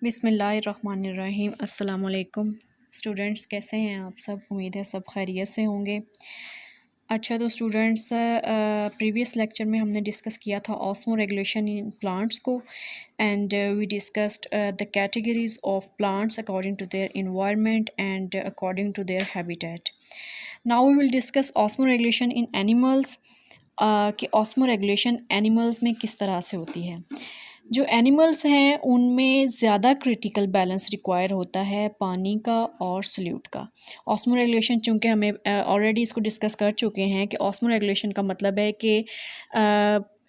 बिस्मिल्लाहिर्रहमानिर्रहीम। अस्सलाम वालेकुम स्टूडेंट्स, कैसे हैं आप सब? उम्मीद है सब खैरियत से होंगे। अच्छा, तो स्टूडेंट्स, प्रीवियस लेक्चर में हमने डिस्कस किया था ऑस्मो रेगुलेशन इन प्लांट्स को, and we discussed the categories of plants according to their environment and according to their habitat. Now we will discuss osmoregulation in animals, कि osmoregulation animals में किस तरह से होती है। जो animals हैं उनमें ज़्यादा क्रिटिकल बैलेंस रिक्वायर होता है पानी का और सल्यूट का। ऑस्मो रेगुलेशन, चूँकि हमें ऑलरेडी इसको डिस्कस कर चुके हैं कि ऑस्मो रेगुलेशन का मतलब है कि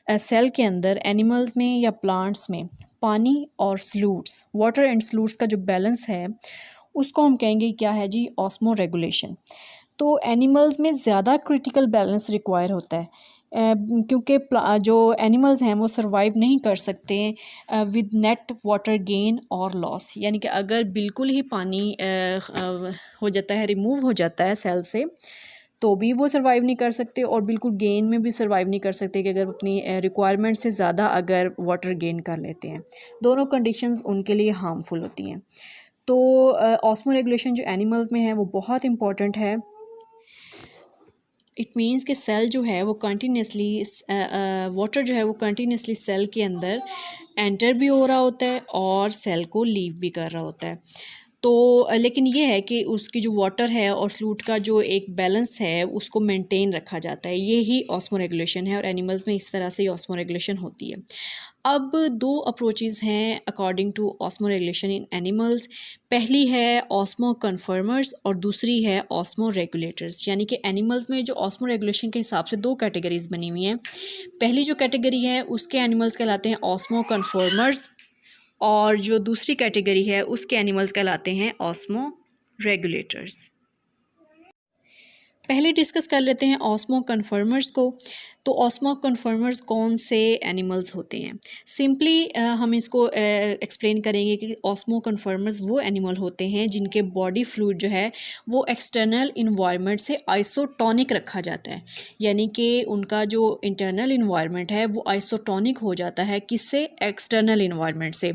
सेल के अंदर एनिमल्स में या प्लांट्स में पानी और सल्यूट्स, वाटर एंड सल्यूट्स का जो बैलेंस है उसको हम कहेंगे क्या है जी, ऑस्मो रेगुलेशन। तो एनिमल्स में ज़्यादा क्रिटिकल बैलेंस रिक्वायर होता है, क्योंकि जो एनिमल्स हैं वो सरवाइव नहीं कर सकते विद नेट वाटर गेन और लॉस। यानी कि अगर बिल्कुल ही पानी हो जाता है, रिमूव हो जाता है सेल से, तो भी वो सरवाइव नहीं कर सकते, और बिल्कुल गेन में भी सरवाइव नहीं कर सकते कि अगर अपनी रिक्वायरमेंट से ज़्यादा अगर वाटर गेन कर लेते हैं। दोनों कंडीशंस उनके लिए हार्मफुल होती हैं। तो ऑस्मो रेगुलेशन जो एनिमल्स में है वो बहुत इंपॉर्टेंट है। इट मीन्स कि सेल जो है वो कंटिन्यूसली वाटर जो है वो कंटिन्यूसली सेल के अंदर एंटर भी हो रहा होता है और सेल को लीव भी कर रहा होता है। तो लेकिन ये है कि उसकी जो वाटर है और सल्यूट का जो एक बैलेंस है उसको मेंटेन रखा जाता है। ये ही ऑस्मो रेगुलेशन है, और एनिमल्स में इस तरह से ही ऑस्मो रेगुलेशन होती है। अब दो अप्रोचेज़ हैं according to osmoregulation in animals. पहली है ऑस्मो कन्फर्मर्स और दूसरी है ऑस्मो रेगुलेटर्स। यानी कि एनिमल्स में जो ऑस्मो रेगुलेशन के हिसाब से दो कैटेगरीज बनी हुई हैं। पहली जो कैटेगरी है उसके एनिमल्स कहलाते हैं ऑस्मो कन्फर्मर्स, और जो दूसरी कैटेगरी है उसके एनिमल्स कहलाते हैं ऑस्मो रेगुलेटर्स। पहले डिस्कस कर लेते हैं ऑस्मो कन्फर्मर्स को। तो ऑस्मो कन्फर्मर्स कौन से एनिमल्स होते हैं? सिंपली हम इसको एक्सप्लेन करेंगे कि ऑस्मो कन्फर्मर्स वो एनिमल होते हैं जिनके बॉडी फ्लूइड जो है वो एक्सटर्नल इन्वायरमेंट से आइसोटोनिक रखा जाता है। यानी कि उनका जो इंटरनल इन्वायरमेंट है वो आइसोटोनिक हो जाता है, किससे? एक्सटर्नल इन्वायरमेंट से।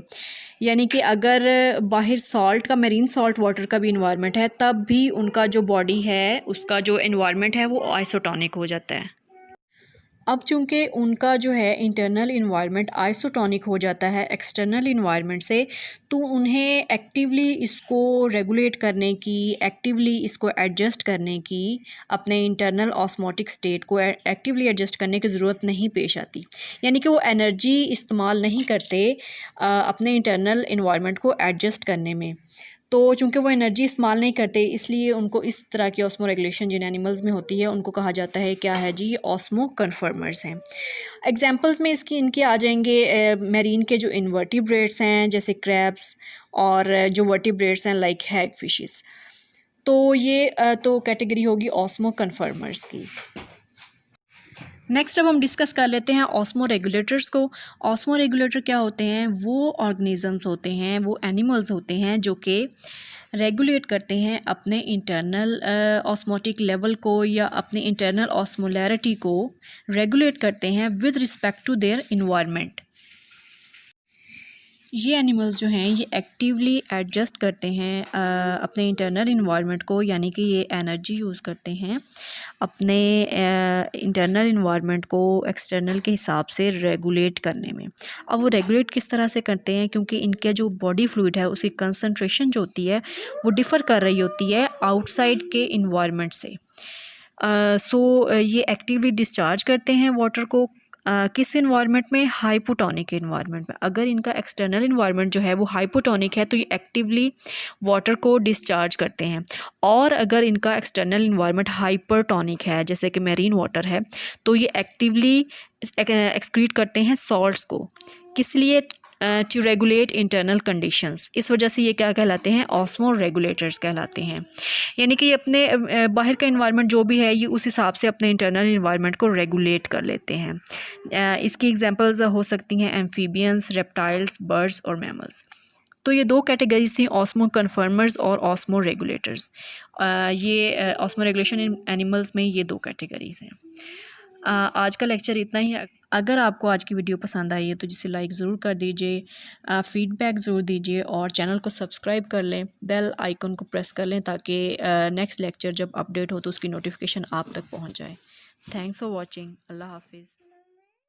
यानी कि अगर बाहर सॉल्ट का, मेरीन सॉल्ट वाटर का भी इन्वायरमेंट है, तब भी उनका जो बॉडी है उसका जो इन्वायरमेंट है वो आइसोटोनिक हो जाता है। अब चूंकि उनका जो है इंटरनल इन्वायरमेंट आइसोटोनिक हो जाता है एक्सटर्नल इन्वायरमेंट से, तो उन्हें एक्टिवली इसको रेगुलेट करने की, एक्टिवली इसको एडजस्ट करने की, अपने इंटरनल ऑस्मोटिक स्टेट को एक्टिवली एडजस्ट करने की ज़रूरत नहीं पेश आती। यानी कि वो एनर्जी इस्तेमाल नहीं करते अपने इंटरनल इन्वायरमेंट को एडजस्ट करने में। तो चूंकि वो एनर्जी इस्तेमाल नहीं करते, इसलिए उनको इस तरह की ऑस्मो रेगुलेशन जिन एनिमल्स में होती है उनको कहा जाता है क्या है जी, ऑस्मो कन्फर्मर्स हैं। एग्जांपल्स में इनके आ जाएंगे मेरीन के जो इनवर्टिब्रेट्स हैं जैसे क्रैब्स, और जो वर्टिब्रेट्स हैं लाइक हैग फिशेस। तो ये तो कैटेगरी होगी ऑस्मो कन्फर्मर्स की। नेक्स्ट अब हम डिस्कस कर लेते हैं ऑस्मो रेगुलेटर्स को। ऑस्मो रेगुलेटर क्या होते हैं? वो ऑर्गेनिजम्स होते हैं, वो एनिमल्स होते हैं जो कि रेगुलेट करते हैं अपने इंटरनल ऑस्मोटिक लेवल को, या अपनी इंटरनल ऑस्मोलैरिटी को रेगुलेट करते हैं with respect to their environment. ये एनिमल्स जो हैं ये एक्टिवली एडजस्ट करते हैं अपने इंटरनल इन्वायरमेंट को, यानी कि ये एनर्जी यूज़ करते हैं अपने इंटरनल इन्वायरमेंट को एक्सटर्नल के हिसाब से रेगुलेट करने में। अब वो रेगुलेट किस तरह से करते हैं? क्योंकि इनके जो बॉडी फ्लूइड है उसकी कंसंट्रेशन जो होती है वो डिफ़र कर रही होती है आउटसाइड के इन्वायरमेंट से। ये एक्टिवली डिस्चार्ज करते हैं वाटर को किस इन्वायरमेंट में? हाइपोटोनिक इन्वायरमेंट में। अगर इनका एक्सटर्नल इन्वायरमेंट जो है वो हाइपोटोनिक है तो ये एक्टिवली वाटर को डिस्चार्ज करते हैं, और अगर इनका एक्सटर्नल इन्वायरमेंट हाइपरटोनिक है जैसे कि मेरीन वाटर है, तो ये एक्टिवली एक्सक्रीट करते हैं सॉल्ट्स को। किस लिए? To regulate internal conditions. इस वजह से ये क्या कहलाते हैं? ऑस्मो रेगुलेटर्स कहलाते हैं। यानी कि ये अपने बाहर का इन्वायरमेंट जो भी है ये उस हिसाब से अपने इंटरनल इन्वायरमेंट को रेगुलेट कर लेते हैं। इसकी एग्जांपल्स हो सकती हैं एम्फीबियंस, रेप्टाइल्स, बर्ड्स और मैमल्स। तो ये दो कैटेगरीज थी, ऑस्मो कन्फर्मर्स और ऑस्मो रेगुलेटर्स। ये ऑस्मो रेगुलेशन इन एनिमल्स में ये दो कैटेगरीज हैं। आज का लेक्चर इतना ही। अगर आपको आज की वीडियो पसंद आई है तो जिसे लाइक ज़रूर कर दीजिए, फ़ीडबैक ज़रूर दीजिए और चैनल को सब्सक्राइब कर लें, बेल आइकन को प्रेस कर लें ताकि नेक्स्ट लेक्चर जब अपडेट हो तो उसकी नोटिफिकेशन आप तक पहुंच जाए। Thanks for watching. अल्लाह हाफिज़।